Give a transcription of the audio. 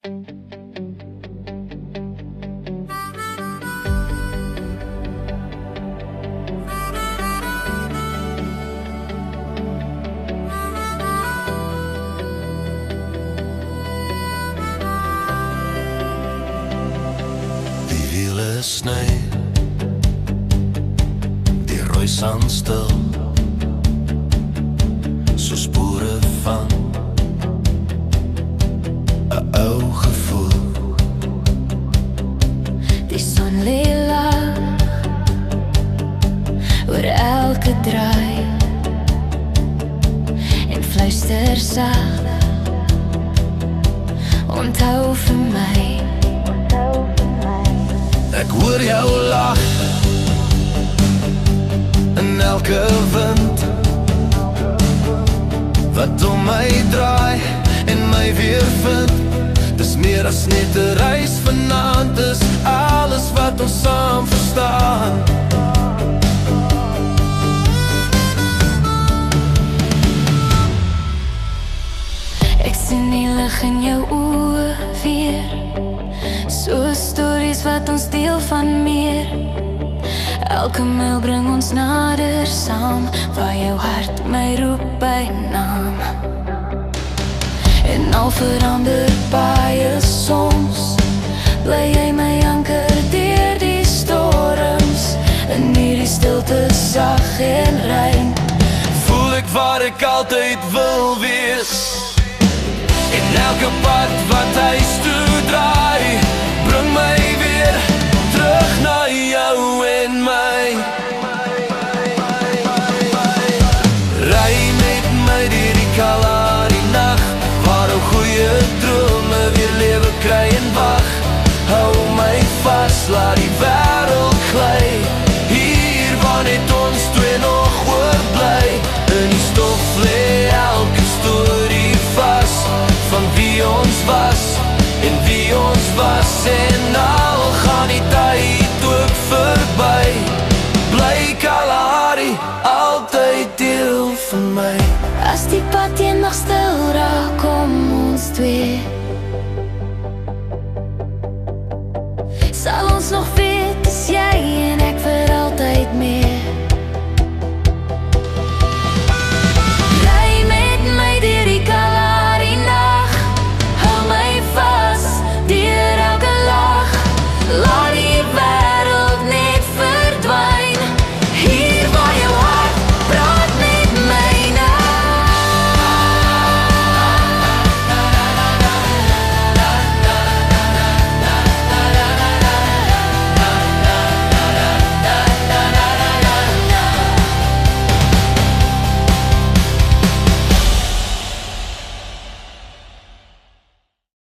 Die wiele sny, die rooi sand stil, so spore van 'n ou gevoel. Die son lê laag oor elke draai en fluister saag, onthou vir my. Ek hoor jou lach in elke wind wat om my draai en my weer vind. Dis meer as net 'n reis vanaand, dis alles wat ons saam verstaan. Ek sien die lig in jou oë weer, so stories wat ons deel van meer. Elke myl bring ons nader saam, waar jou hart my roep by naam. En al verander baie soms, bly jy my anker deur die storms. In hierdie stilte sag en rein, Voel ek waar ek altyd wil wees. En elke pad wat huis toe draai, bring my weer terug na jou en my. Ry met my deur die kalahari nag, waar ou goeie drome weer lewe kry en wag. Hou my vas, laat die wêreld gly, hier waar net ons twee nog oorbly. In die stof lê elke storie vas, van wie ons was en wie ons was. En al gaan die tyd ook verby, bly